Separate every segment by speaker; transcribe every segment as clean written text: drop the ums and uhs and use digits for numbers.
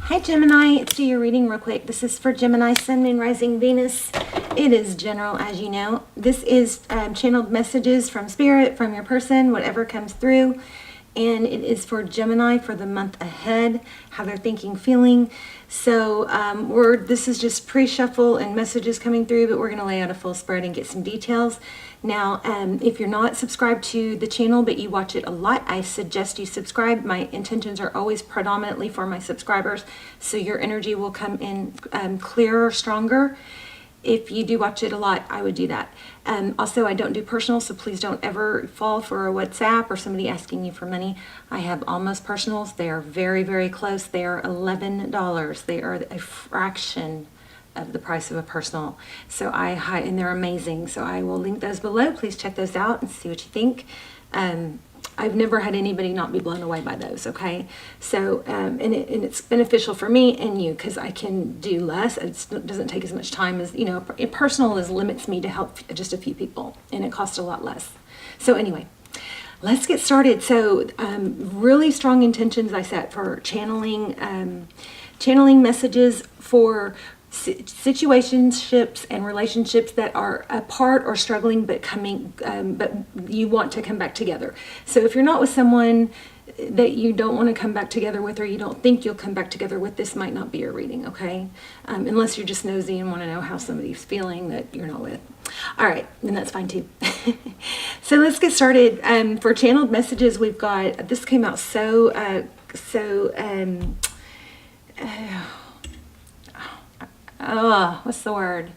Speaker 1: Hi Gemini, let's do your reading real quick. This is for Gemini, Sun, Moon, Rising, Venus. It is general, as you know. This is channeled messages from Spirit, from your person, whatever comes through. And it is for Gemini for the month ahead, how they're thinking, feeling. So this is just pre-shuffle and messages coming through, but we're going to lay out a full spread and get some details. Now, if you're not subscribed to the channel, but you watch it a lot, I suggest you subscribe. My intentions are always predominantly for my subscribers, so your energy will come in clearer, stronger. If you do watch it a lot, I would do that. Also, I don't do personal, so please don't ever fall for a WhatsApp or somebody asking you for money. I have almost personals. They are very, very close. They are $11. They are a fraction of the price of a personal. So and they're amazing. So I will link those below. Please check those out and see what you think. I've never had anybody not be blown away by those, okay? So, and it's beneficial for me and you because I can do less. It doesn't take as much time as, personal limits me to help just a few people, and it costs a lot less. So anyway, let's get started. So really strong intentions I set for channeling messages for situationships and relationships that are apart or struggling but you want to come back together. So if you're not with someone that you don't want to come back together with, or you don't think you'll come back together with, this might not be your reading, okay? Unless you're just nosy and want to know how somebody's feeling that you're not with. All right, then that's fine too. So let's get started. For channeled messages, we've got, this came out what's the word?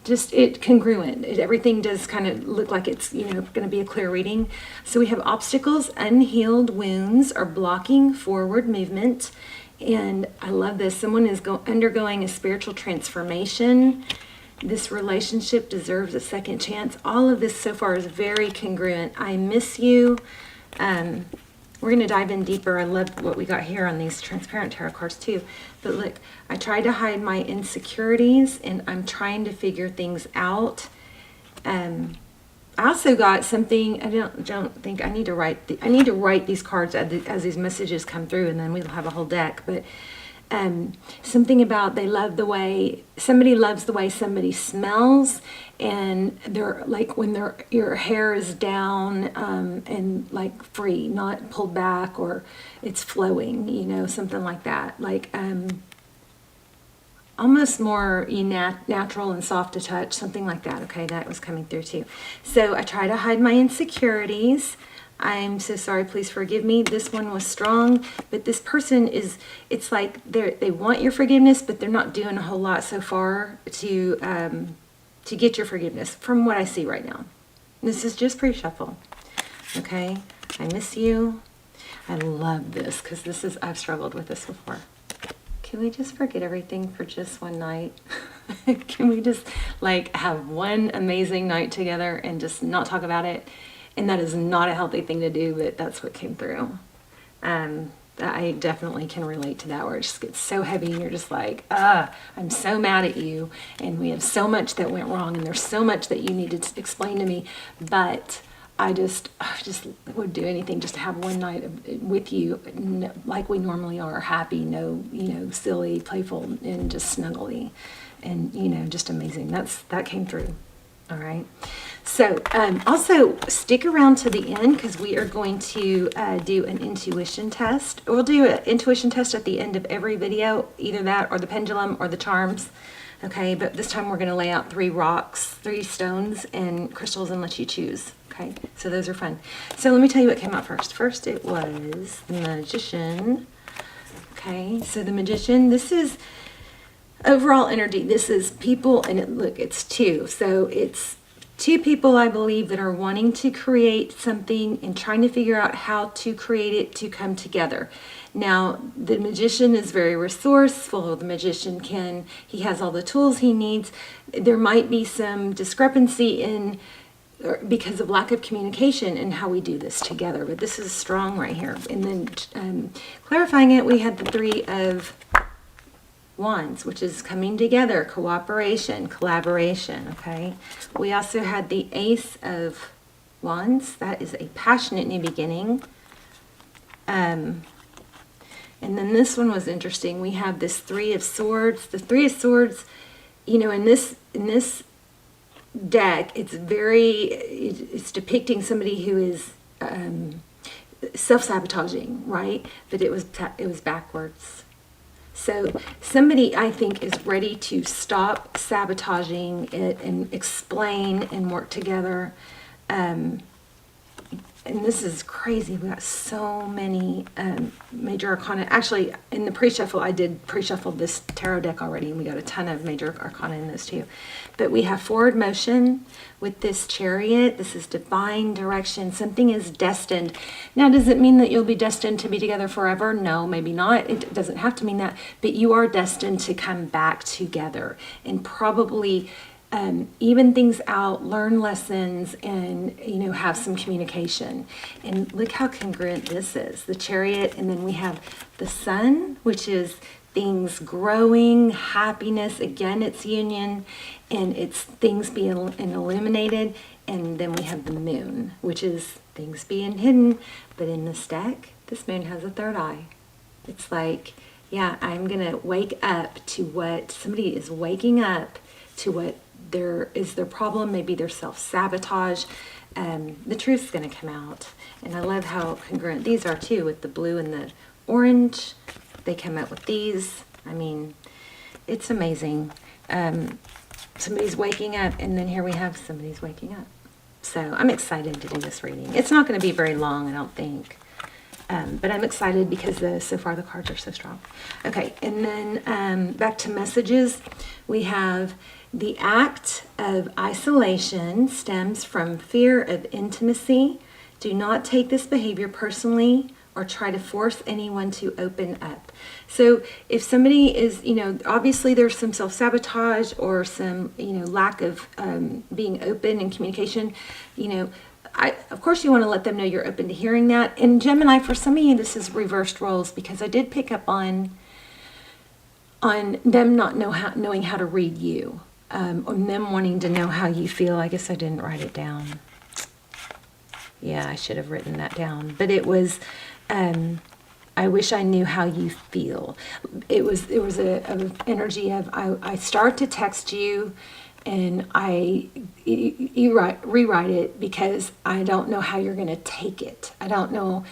Speaker 1: Just congruent. Everything does kind of look like it's, going to be a clear reading. So we have obstacles, unhealed wounds are blocking forward movement. And I love this. Someone is undergoing a spiritual transformation. This relationship deserves a second chance. All of this so far is very congruent. I miss you. We're going to dive in deeper. I love what we got here on these transparent tarot cards too. But look, I tried to hide my insecurities and I'm trying to figure things out. I also got something, I don't think I need to write. I need to write these cards as these messages come through, and then we'll have a whole deck. But something about somebody loves the way somebody smells, and they're like when your hair is down and like free, not pulled back, or it's flowing, something like that, like almost more natural and soft to touch, something like that. Okay, that was coming through too. So I try to hide my insecurities. I'm so sorry, please forgive me. This one was strong, but this person it's like they want your forgiveness, but they're not doing a whole lot so far to get your forgiveness from what I see right now. This is just pre-shuffle. Okay, I miss you. I love this because I've struggled with this before. Can we just forget everything for just one night? Can we just have one amazing night together and just not talk about it? And that is not a healthy thing to do, but that's what came through. I definitely can relate to that, where it just gets so heavy and you're just like, I'm so mad at you, and we have so much that went wrong, and there's so much that you need to explain to me, but I just would do anything just to have one night with you, like we normally are, happy, silly, playful, and just snuggly, and just amazing. That came through. All right. So also stick around to the end because we are going to do an intuition test. We'll do an intuition test at the end of every video, either that or the pendulum or the charms. Okay, but this time we're going to lay out 3 rocks, 3 stones and crystals, and let you choose. Okay, so those are fun. So let me tell you what came out first. First it was the Magician. Okay, so the Magician, this is overall energy. This is people, and it's 2. So it's 2 people, I believe, that are wanting to create something and trying to figure out how to create it to come together. Now, the Magician is very resourceful. The Magician he has all the tools he needs. There might be some discrepancy because of lack of communication in how we do this together, but this is strong right here. And then clarifying it, we had the 3 of Wands, which is coming together, cooperation, collaboration. Okay, we also had the Ace of Wands. That is a passionate new beginning. And then this one was interesting. We have this Three of Swords. The Three of Swords, you know, in this deck, it's depicting somebody who is self-sabotaging, right? But it was backwards. So somebody, I think, is ready to stop sabotaging it and explain and work together. And this is crazy. We got so many major arcana. Actually, in the pre-shuffle, I did pre-shuffle this tarot deck already, and we got a ton of major arcana in this too. But we have forward motion with this Chariot. This is divine direction. Something is destined. Now, does it mean that you'll be destined to be together forever? No, maybe not. It doesn't have to mean that. But you are destined to come back together and probably even things out, learn lessons, and, you know, have some communication. And look how congruent this is. The Chariot, and then we have the Sun, which is things growing, happiness. Again, it's union, and it's things being illuminated. And then we have the Moon, which is things being hidden. But in this deck, this Moon has a third eye. It's like, yeah, I'm going to wake up to what somebody is waking up to, what there is their problem, maybe their self-sabotage. The truth's going to come out. And I love how congruent these are too, with the blue and the orange. They come out with these. I mean, it's amazing. Somebody's waking up, and then here we have somebody's waking up. So I'm excited to do this reading. It's not going to be very long, I don't think. But I'm excited because so far the cards are so strong. Okay, and then back to messages. We have the act of isolation stems from fear of intimacy. Do not take this behavior personally or try to force anyone to open up. So if somebody is, you know, obviously there's some self-sabotage or some, you know, lack of being open in communication, you know, of course you want to let them know you're open to hearing that. And Gemini, for some of you, this is reversed roles, because I did pick up on them not knowing how to read you, on them wanting to know how you feel. I guess I didn't write it down. Yeah, I should have written that down. But it was, I wish I knew how you feel. It was a energy of, I start to text you, and you rewrite it because I don't know how you're going to take it. I don't know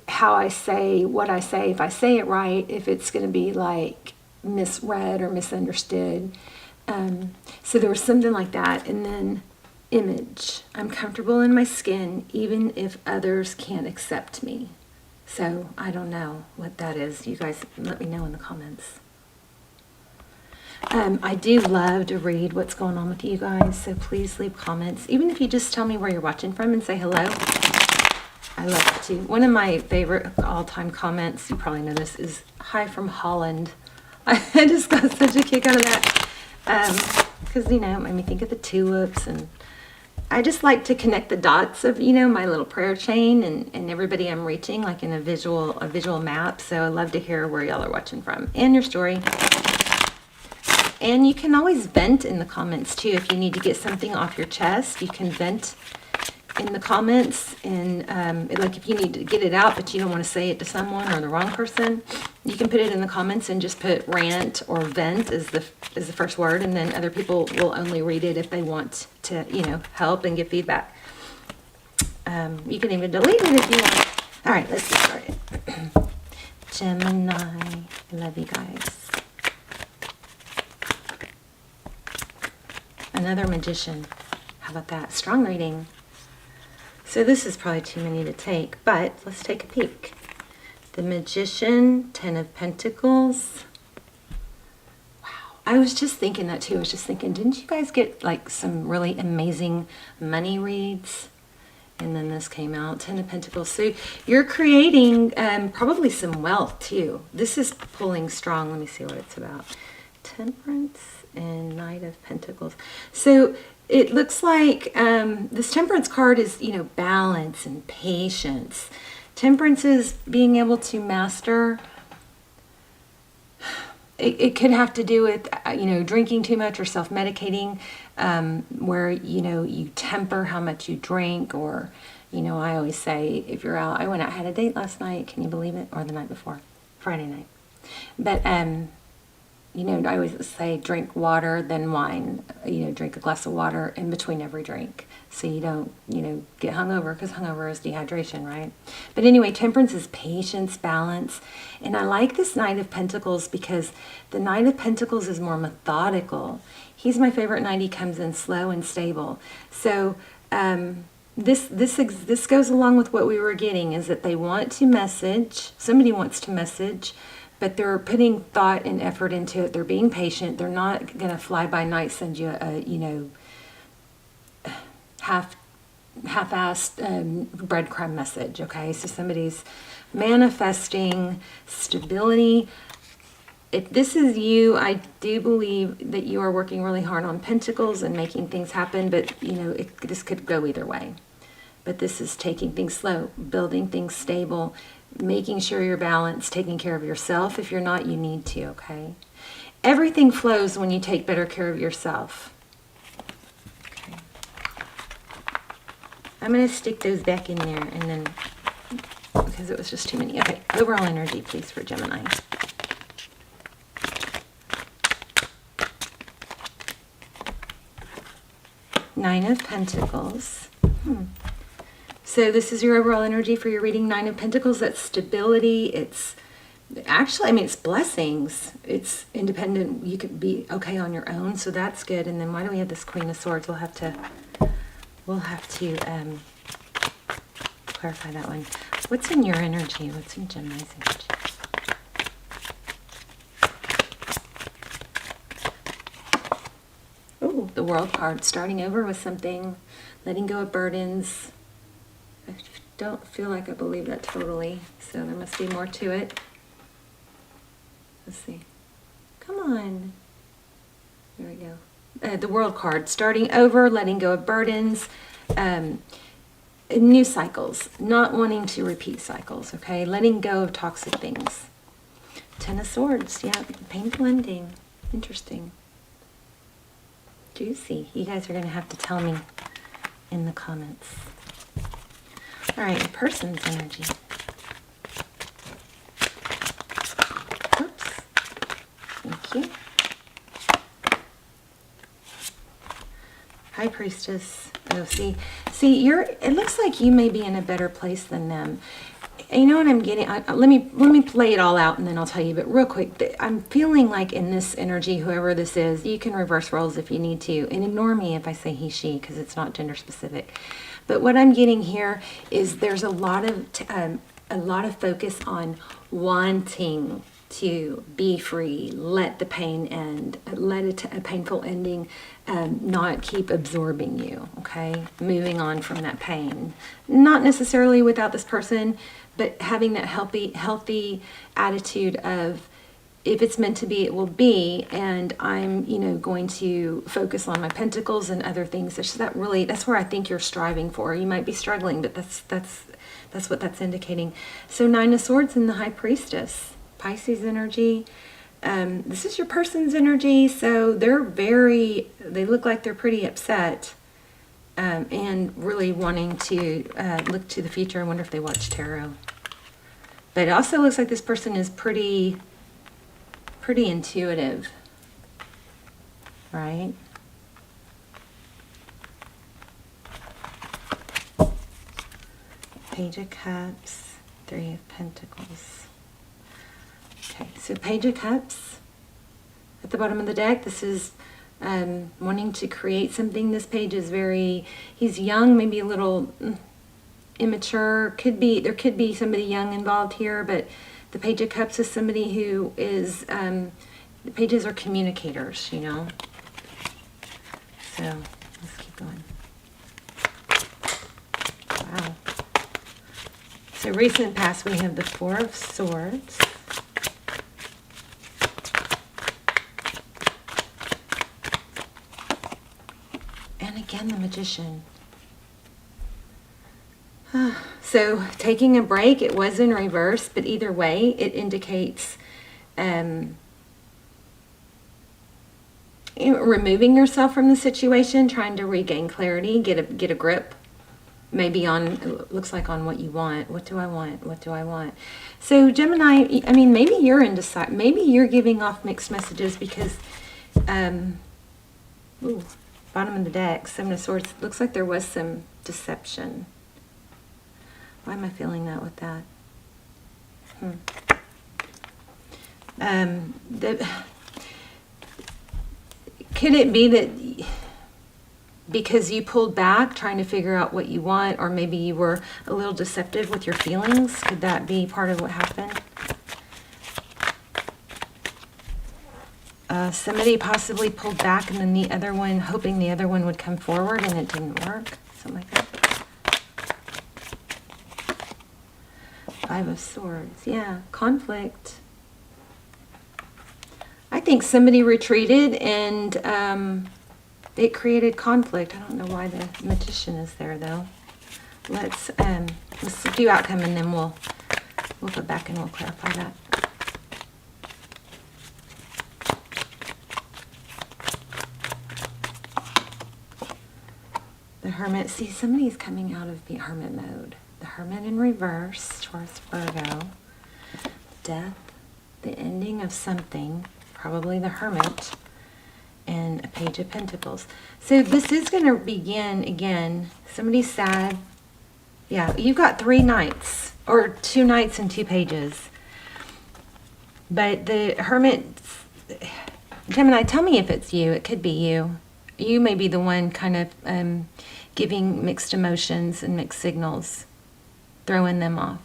Speaker 1: how I say what I say, if I say it right, if it's going to be like misread or misunderstood. So there was something like that. And then image. I'm comfortable in my skin even if others can't accept me. So I don't know what that is. You guys let me know in the comments. I do love to read what's going on with you guys, so please leave comments. Even if you just tell me where you're watching from and say hello. I love it too. One of my favorite all-time comments, you probably know this, is "Hi from Holland." I just got such a kick out of that. Because, you know, it made me think of the tulips, and I just like to connect the dots of, you know, my little prayer chain and everybody I'm reaching, like in a visual map. So I love to hear where y'all are watching from and your story. And you can always vent in the comments too. If you need to get something off your chest, you can vent in the comments. And like if you need to get it out, but you don't want to say it to someone or the wrong person, you can put it in the comments and just put rant or vent as the first word. And then other people will only read it if they want to, you know, help and give feedback. You can even delete it if you want. All right, let's get started. Gemini, I love you guys. Another Magician. How about that? Strong reading. So this is probably too many to take, but let's take a peek. The Magician, 10 of Pentacles. Wow. I was just thinking that too. I was just thinking, didn't you guys get like some really amazing money reads? And then this came out, 10 of Pentacles. So you're creating probably some wealth too. This is pulling strong. Let me see what it's about. Temperance and Knight of Pentacles. So it looks like this Temperance card is, you know, balance and patience. Temperance is being able to master. It could have to do with, you know, drinking too much or self-medicating, where, you know, you temper how much you drink. Or, you know, I always say, if you're out, I went out, had a date last night, can you believe it? Or the night before, Friday night. But, you know, I always say drink water, then wine. You know, drink a glass of water in between every drink, so you don't, you know, get hungover, because hungover is dehydration, right? But anyway, temperance is patience, balance. And I like this Knight of Pentacles because the Knight of Pentacles is more methodical. He's my favorite knight. He comes in slow and stable. So this goes along with what we were getting, is that they want to message, somebody wants to message, but they're putting thought and effort into it. They're being patient. They're not going to fly by night send you a, you know, half-assed breadcrumb message, okay? So somebody's manifesting stability. If this is you, I do believe that you are working really hard on Pentacles and making things happen, but, you know, this could go either way. But this is taking things slow, building things stable, making sure you're balanced, taking care of yourself. If you're not, you need to, okay? Everything flows when you take better care of yourself. Okay. I'm going to stick those back in there, and then, because it was just too many. Okay, overall energy, please, for Gemini. Nine of Pentacles. So this is your overall energy for your reading. Nine of Pentacles, that's stability. It's actually, I mean, it's blessings. It's independent. You could be okay on your own, so that's good. And then why do we have this Queen of Swords? We'll have to clarify that one. What's in your energy? What's in Gemini's energy? Oh, the World card. Starting over with something. Letting go of burdens. I don't feel like I believe that totally, so there must be more to it. Let's see. Come on. There we go. The World card. Starting over, letting go of burdens, new cycles, not wanting to repeat cycles, okay? Letting go of toxic things. Ten of Swords, yeah, painful ending. Interesting. Juicy. You guys are going to have to tell me in the comments. All right, a person's energy. Oops. Thank you. High Priestess. Oh, see, it looks like you may be in a better place than them. You know what I'm getting? Let me play it all out, and then I'll tell you. But real quick, I'm feeling like in this energy, whoever this is, you can reverse roles if you need to, and ignore me if I say he, she, because it's not gender specific. But what I'm getting here is there's a lot of focus on wanting to be free, let the pain end, let a painful ending not keep absorbing you, okay? Moving on from that pain. Not necessarily without this person, but having that healthy attitude of, if it's meant to be, it will be, and I'm, you know, going to focus on my pentacles and other things. That's where I think you're striving for. You might be struggling, but that's what that's indicating. So Nine of Swords and the High Priestess, Pisces energy. This is your person's energy, so they look like they're pretty upset, and really wanting to look to the future. I wonder if they watch tarot. But it also looks like this person is pretty intuitive, right? Page of Cups, Three of Pentacles. Okay, so Page of Cups at the bottom of the deck. This is wanting to create something. This page is he's young, maybe a little immature. There could be somebody young involved here, but the Page of Cups is somebody who is, the pages are communicators, you know. So let's keep going. Wow. So recent past, we have the Four of Swords. And again, the Magician. So taking a break, it was in reverse, but either way, it indicates removing yourself from the situation, trying to regain clarity, get a grip maybe on, it looks like on what you want. What do I want? What do I want? So Gemini, I mean, maybe you're indecisive. Maybe you're giving off mixed messages because, ooh, bottom of the deck, Seven of Swords. Looks like there was some deception. Why am I feeling that with that? Could it be that because you pulled back trying to figure out what you want, or maybe you were a little deceptive with your feelings? Could that be part of what happened? Somebody possibly pulled back and then the other one, hoping the other one would come forward and it didn't work. Something like that. Five of Swords. Yeah, conflict. I think somebody retreated and it created conflict. I don't know why the Magician is there though. Let's do outcome and then we'll go back and we'll clarify that. The Hermit. See, somebody's coming out of the Hermit mode. The Hermit in reverse, Taurus, Virgo. Death, the ending of something, probably the Hermit, and a Page of Pentacles. So this is going to begin again. Somebody's sad. Yeah, you've got 3 knights, or 2 knights and 2 pages. But the Hermit, Gemini, tell me if it's you. It could be you. You may be the one kind of giving mixed emotions and mixed signals, throwing them off.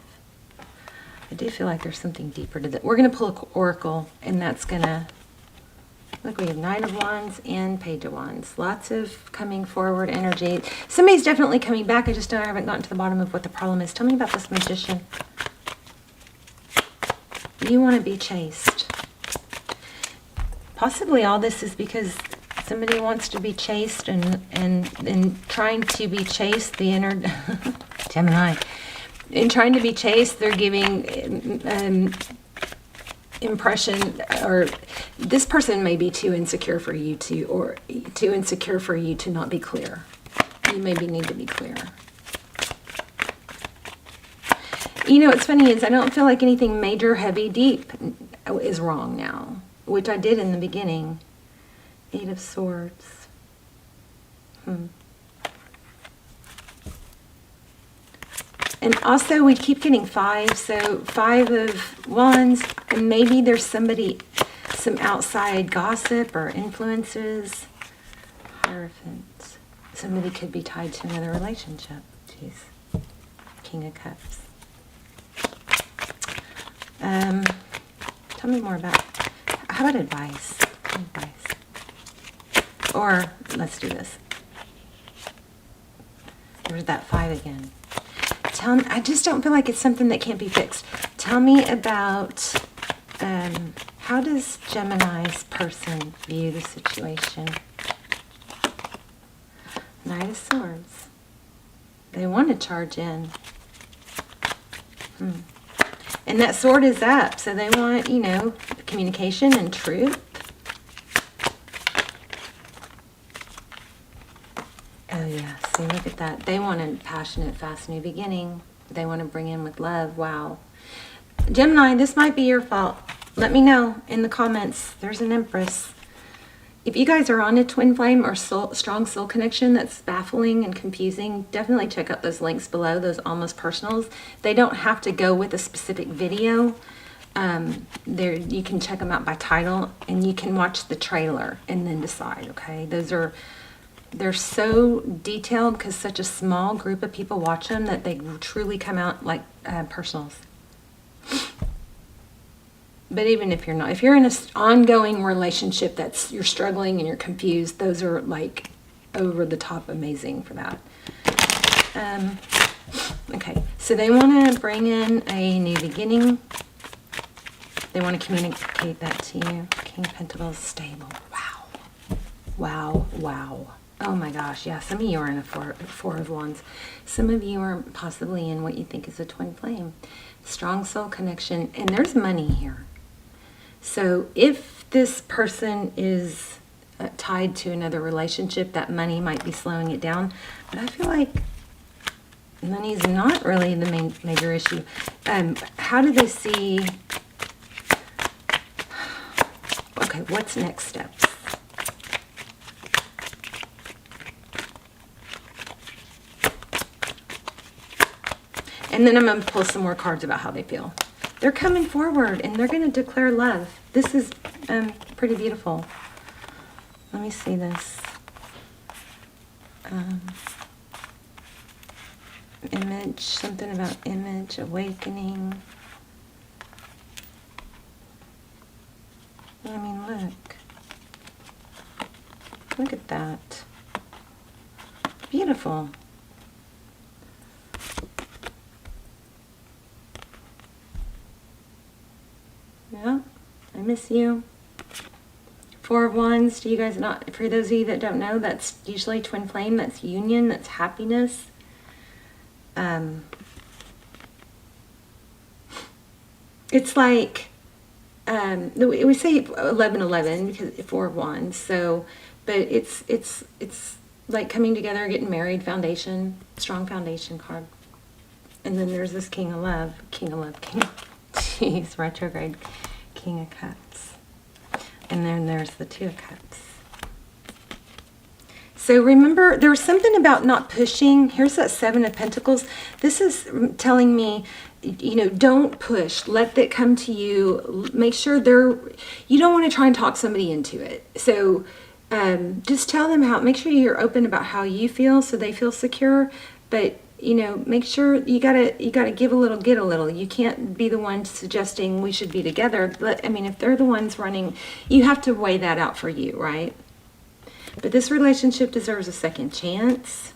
Speaker 1: I do feel like there's something deeper to that. We're going to pull an oracle, and that's going to, look, we have Knight of Wands and Page of Wands. Lots of coming forward energy. Somebody's definitely coming back. I haven't gotten to the bottom of what the problem is. Tell me about this Magician. You want to be chased. Possibly all this is because somebody wants to be chased and trying to be chased, the inner Gemini. In trying to be chased, they're giving impression, or this person may be too insecure for you to, or too insecure for you to not be clear. You maybe need to be clear. You know, what's funny is I don't feel like anything major, heavy, deep is wrong now, which I did in the beginning. 8 of Swords. And also we keep getting 5, so 5 of Wands, and maybe there's somebody, some outside gossip or influences. Hierophant. Somebody could be tied to another relationship. Jeez. King of Cups. Tell me more about, how about advice? Advice. Or, let's do this. There's that 5 again. Tell me, I just don't feel like it's something that can't be fixed. Tell me about, how does Gemini's person view the situation? Knight of Swords. They want to charge in. And that sword is up, so they want, you know, communication and truth. Oh yeah, see, look at that. They want a passionate, fast new beginning. They want to bring in with love. Wow. Gemini, this might be your fault. Let me know in the comments. There's an Empress. If you guys are on a twin flame or strong soul connection that's baffling and confusing, definitely check out those links below, those almost personals. They don't have to go with a specific video. There, you can check them out by title, and you can watch the trailer and then decide, okay? They're so detailed because such a small group of people watch them that they truly come out like personals. But even if you're not, if you're in an ongoing relationship that's, you're struggling and you're confused, those are like over the top amazing for that. Okay, so they want to bring in a new beginning. They want to communicate that to you. King of Pentacles, stable. Wow. Wow, wow. Oh my gosh, yeah, some of you are in a four of Wands. Some of you are possibly in what you think is a twin flame. Strong soul connection, and there's money here. So if this person is tied to another relationship, that money might be slowing it down. But I feel like Money's not really the major issue. How do they see... Okay, what's next steps? And then I'm going to pull some more cards about how they feel. They're coming forward and they're going to declare love. This is pretty beautiful. Let me see this. Image, something about image, awakening. I mean, look. Look at that. Beautiful. Yeah, I miss you. Four of Wands, do you guys not, for those of you that don't know, that's usually twin flame, that's union, that's happiness. It's like, we say 11-11 because Four of Wands, so, but it's like coming together, getting married, foundation, strong foundation card. And then there's this King of Love, jeez, retrograde, King of Cups. And then there's the Two of Cups. So remember, there was something about not pushing. Here's that Seven of Pentacles. This is telling me, you know, don't push. Let that come to you. Make sure you don't want to try and talk somebody into it. So just tell them how, make sure you're open about how you feel so they feel secure. But, you know, make sure you gotta give a little, get a little. You can't be the one suggesting we should be together. I mean, if they're the ones running, you have to weigh that out for you, right? But this relationship deserves a second chance.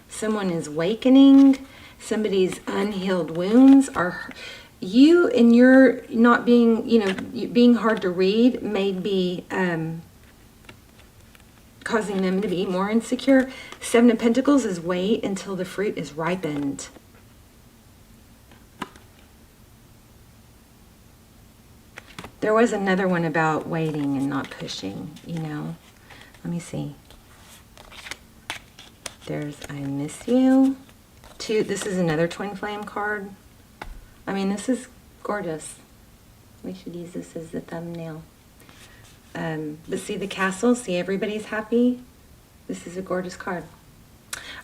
Speaker 1: Someone is awakening. Somebody's unhealed wounds are, you and your not being, you know, being hard to read may be causing them to be more insecure. Seven of Pentacles is wait until the fruit is ripened. There was another one about waiting and not pushing, you know. Let me see. There's I miss you. Two, this is another twin flame card. I mean, this is gorgeous. We should use this as the thumbnail. But see the castle, see everybody's happy. This is a gorgeous card.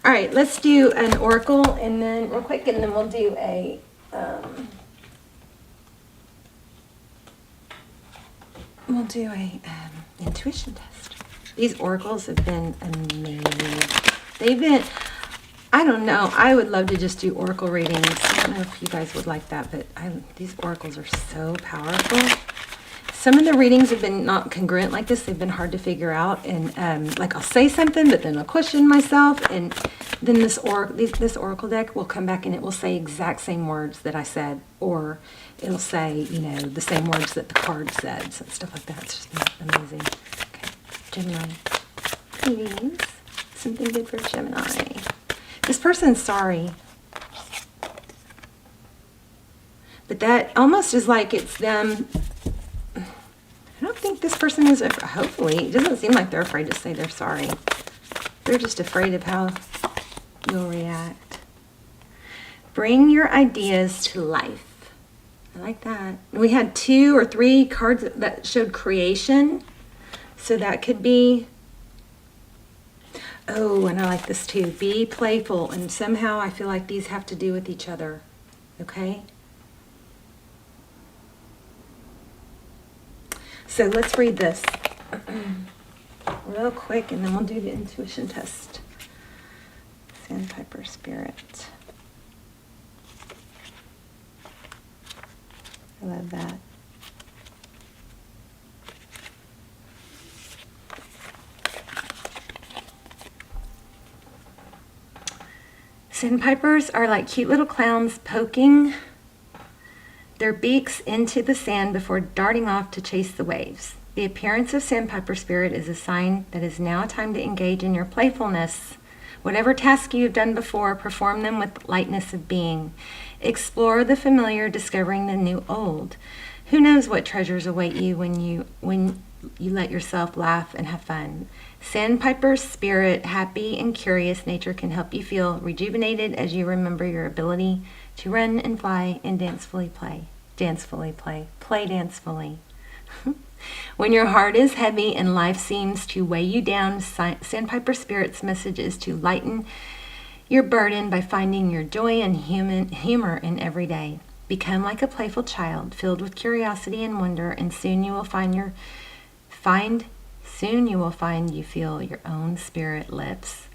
Speaker 1: All right, let's do an oracle and then real quick, and then we'll do a intuition test. These oracles have been amazing. They've been, I don't know, I would love to just do oracle readings. I don't know if you guys would like that, but these oracles are so powerful. Some of the readings have been not congruent like this. They've been hard to figure out. And like I'll say something, but then I'll question myself. And then this oracle deck will come back and it will say exact same words that I said. Or it'll say, you know, the same words that the card said. So stuff like that. It's just amazing. Okay, Gemini. Please, something good for Gemini. This person's sorry. But that almost is like it's them. I don't think this person is, hopefully, it doesn't seem like they're afraid to say they're sorry. They're just afraid of how you'll react. Bring your ideas to life. I like that. We had 2 or 3 cards that showed creation. So that could be, oh, and I like this too. Be playful. And somehow I feel like these have to do with each other. Okay? So let's read this real quick and then we'll do the intuition test. Sandpiper Spirit. I love that. Sandpipers are like cute little clowns poking their beaks into the sand before darting off to chase the waves. The appearance of Sandpiper Spirit is a sign that it is now time to engage in your playfulness. Whatever task you have done before, perform them with lightness of being. Explore the familiar, discovering the new old. Who knows what treasures await you when you let yourself laugh and have fun. Sandpiper's spirit, happy and curious nature can help you feel rejuvenated as you remember your ability to run and fly and dancefully play. Dancefully play. Play dancefully. When your heart is heavy and life seems to weigh you down, Sandpiper Spirit's message is to lighten your burden by finding your joy and humor in every day. Become like a playful child, filled with curiosity and wonder, and soon you will find you feel your own spirit lips.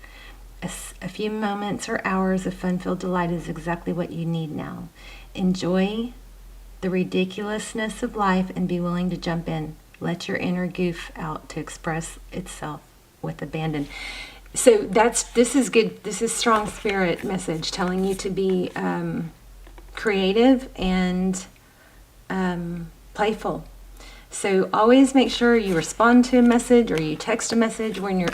Speaker 1: A few moments or hours of fun-filled delight is exactly what you need now. Enjoy the ridiculousness of life and be willing to jump in. Let your inner goof out to express itself with abandon. So this is good. This is strong spirit message telling you to be creative and playful. So always make sure you respond to a message or you text a message when your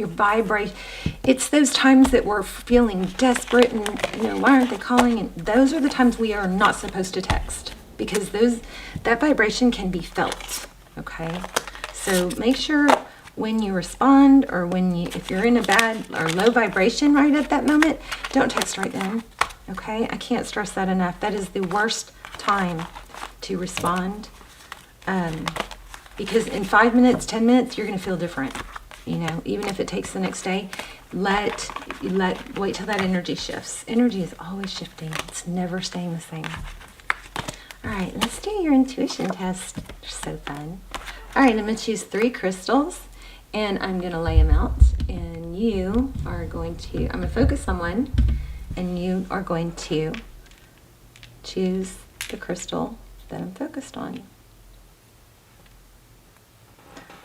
Speaker 1: vibration. It's those times that we're feeling desperate and why aren't they calling? And those are the times we are not supposed to text, because that vibration can be felt. Okay, so make sure when you respond, or if you're in a bad or low vibration right at that moment, don't text right then. Okay, I can't stress that enough. That is the worst time to respond, because in 5 minutes, 10 minutes, you're going to feel different. Even if it takes the next day, wait till that energy shifts. Energy is always shifting. It's never staying the same. All right, let's do your intuition test. They're so fun. All right, I'm going to choose 3 crystals, and I'm going to lay them out. And you are going to, I'm going to focus on one, and you are going to choose the crystal that I'm focused on.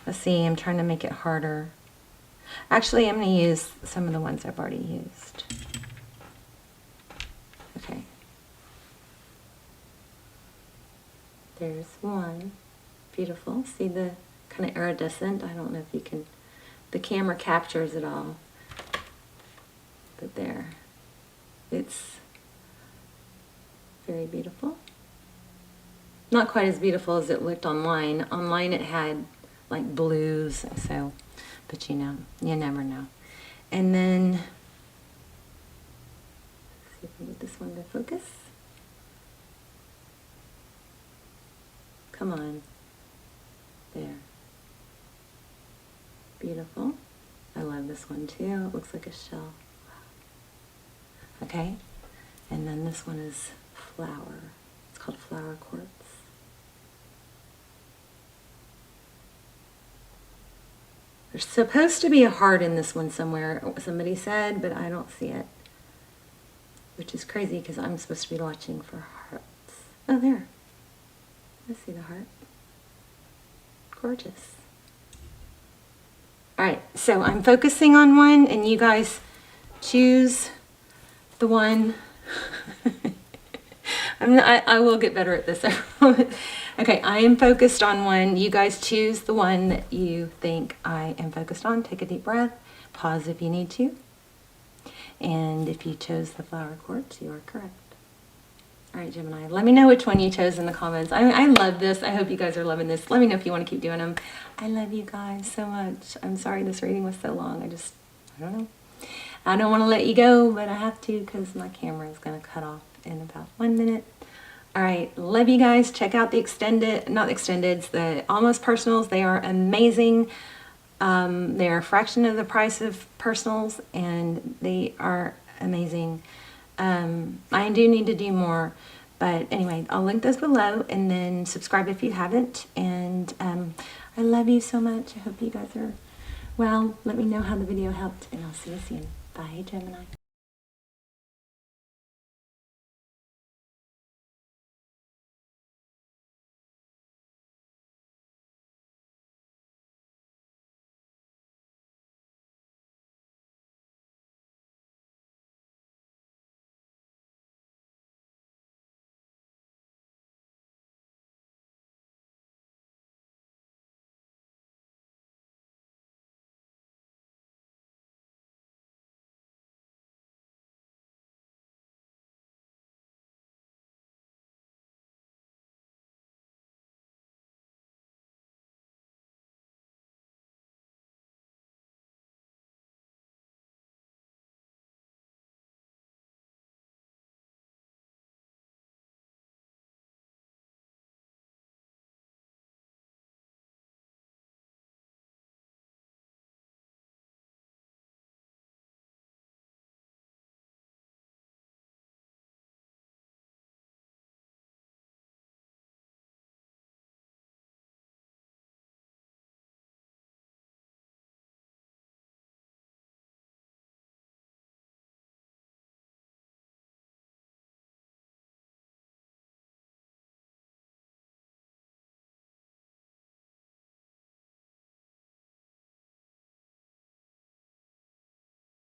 Speaker 1: Let's see, I'm trying to make it harder. Actually, I'm going to use some of the ones I've already used. Okay. There's one. Beautiful. See the kind of iridescent? I don't know if you can, the camera captures it all. But there. It's very beautiful. Not quite as beautiful as it looked online. Online it had like blues, so, but you never know. And then, let's see if I can get this one to focus. Come on. There. Beautiful. I love this one too. It looks like a shell. Okay. And then this one is flower. It's called flower quartz. There's supposed to be a heart in this one somewhere, somebody said, but I don't see it. Which is crazy because I'm supposed to be watching for hearts. Oh, there. I see the heart. Gorgeous. All right, so I'm focusing on one, and you guys choose the one. I will get better at this. Okay, I am focused on one. You guys choose the one that you think I am focused on. Take a deep breath. Pause if you need to. And if you chose the flower quartz, you are correct. All right, Gemini, let me know which one you chose in the comments. I love this. I hope you guys are loving this. Let me know if you want to keep doing them. I love you guys so much. I'm sorry this reading was so long. I don't know. I don't want to let you go, but I have to because my camera is going to cut off in about 1 minute. All right, love you guys. Check out the the almost personals. They are amazing. They are a fraction of the price of personals, and they are amazing. I do need to do more, but anyway, I'll link those below, and then subscribe if you haven't. And I love you so much. I hope you guys are well. Let me know how the video helped, and I'll see you soon. Bye, Gemini.